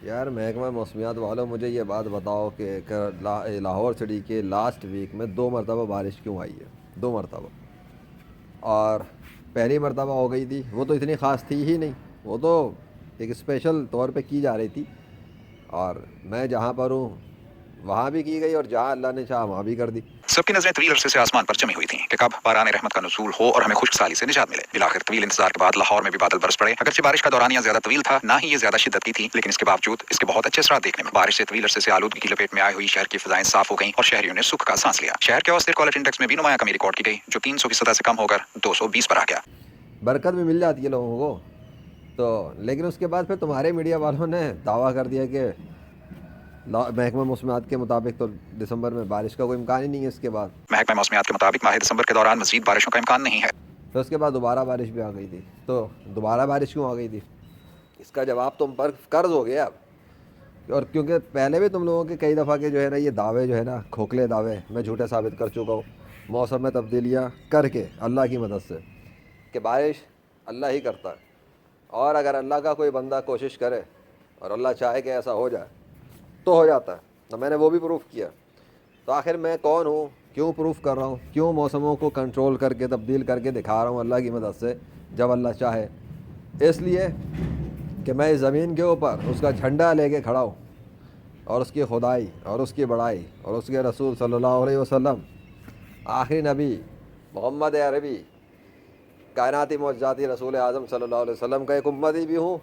یار محکمہ موسمیات والوں مجھے یہ بات بتاؤ کہ لاہور سٹی کے لاسٹ ویک میں 2 مرتبہ بارش کیوں آئی ہے؟ 2 مرتبہ. اور پہلی مرتبہ ہو گئی تھی وہ تو اتنی خاص تھی ہی نہیں، وہ تو ایک اسپیشل طور پہ کی جا رہی تھی. اور میں جہاں پر ہوں وہاں بھی کی گئی، اور جہاں اللہ نے چاہا وہاں بھی کر دی. سب کی نظریں طویل عرصے سے آسمان پر جمی ہوئی تھیں کہ کب باران رحمت کا نزول ہو اور ہمیں خشک سالی سے نجات ملے. بالآخر طویل انتظار کے بعد لاہور میں بھی بادل برس پڑے. اگرچہ بارش کا دورانیہ زیادہ طویل تھا، نہ ہی یہ زیادہ شدت کی تھی، لیکن اس کے باوجود اس کے بہت اچھے اثرات دیکھنے میں. بارش سے طویل عرصے سے آلودگی کی لپیٹ میں آئی ہوئی شہر کی فضائیں صاف ہو گئیں اور شہریوں نے سکھ کا سانس لیا. شہر کے اوسط کوالٹی انڈیکس میں بھی نمایاں کمی ریکارڈ کی گئی، جو 300 کی سطح سے کم ہو کر 220 پر آ گیا. برکت بھی مل جاتی ہے لوگوں کو تو، لیکن اس کے بعد پھر تمہارے میڈیا والوں نے دعویٰ کر دیا کہ محکمہ موسمیات کے مطابق تو دسمبر میں بارش کا کوئی امکان ہی نہیں ہے. اس کے بعد محکمہ موسمیات کے مطابق ماہ دسمبر کے دوران مزید بارشوں کا امکان نہیں ہے. پھر اس کے بعد دوبارہ بارش بھی آ گئی تھی. تو دوبارہ بارش کیوں آ گئی تھی؟ اس کا جواب تم پر قرض ہو گیا اب. اور کیونکہ پہلے بھی تم لوگوں کے کئی دفعہ کے جو ہے نا یہ دعوے جو ہے نا کھوکھلے دعوے میں جھوٹے ثابت کر چکا ہوں، موسم میں تبدیلیاں کر کے اللہ کی مدد سے، کہ بارش اللہ ہی کرتا ہے. اور اگر اللہ کا کوئی بندہ کوشش کرے اور اللہ چاہے کہ ایسا ہو جائے تو ہو جاتا ہے. تو میں نے وہ بھی پروف کیا. تو آخر میں کون ہوں، کیوں پروف کر رہا ہوں، کیوں موسموں کو کنٹرول کر کے تبدیل کر کے دکھا رہا ہوں اللہ کی مدد سے جب اللہ چاہے؟ اس لیے کہ میں اس زمین کے اوپر اس کا جھنڈا لے کے کھڑا ہوں، اور اس کی خدائی اور اس کی بڑائی اور اس کے رسول صلی اللہ علیہ وسلم آخری نبی محمد عربی کائناتی معجزاتی رسول اعظم صلی اللہ علیہ وسلم کا ایک امتی بھی ہوں،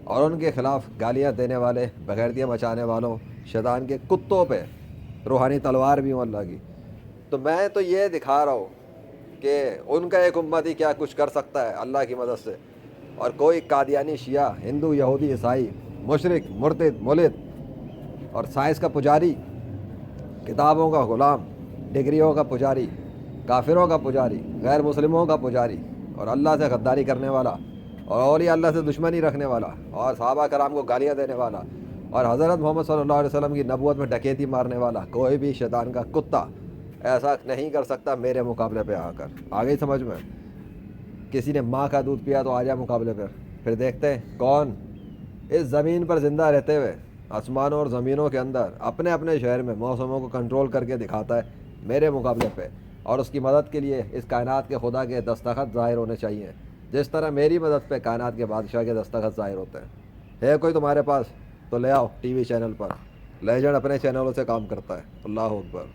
اور ان کے خلاف گالیاں دینے والے، بغیرتیاں مچانے والوں، شیطان کے کتوں پہ روحانی تلوار بھی ہوں اللہ کی. تو میں تو یہ دکھا رہا ہوں کہ ان کا ایک امتی کیا کچھ کر سکتا ہے اللہ کی مدد سے. اور کوئی قادیانی شیعہ، ہندو، یہودی، عیسائی، مشرک، مرتد، ملد اور سائنس کا پجاری، کتابوں کا غلام، ڈگریوں کا پجاری، کافروں کا پجاری، غیر مسلموں کا پجاری، اور اللہ سے غداری کرنے والا، اور اولیاء اللہ سے دشمنی رکھنے والا، اور صحابہ کرام کو گالیاں دینے والا، اور حضرت محمد صلی اللہ علیہ وسلم کی نبوت میں ڈکیتی مارنے والا کوئی بھی شیطان کا کتا ایسا نہیں کر سکتا میرے مقابلے پہ آ کر. آ گئی سمجھ میں؟ کسی نے ماں کا دودھ پیا تو آ جائے مقابلے پر، پھر دیکھتے ہیں کون اس زمین پر زندہ رہتے ہوئے آسمانوں اور زمینوں کے اندر اپنے اپنے شہر میں موسموں کو کنٹرول کر کے دکھاتا ہے میرے مقابلے پہ. اور اس کی مدد کے لیے اس کائنات کے خدا کے دستخط ظاہر ہونے چاہیے، جس طرح میری مدد پہ کائنات کے بادشاہ کے دستخط ظاہر ہوتے ہیں. ہے کوئی تمہارے پاس تو لے آؤ ٹی وی چینل پر. لیجنڈ اپنے چینلوں سے کام کرتا ہے. اللہ اکبر.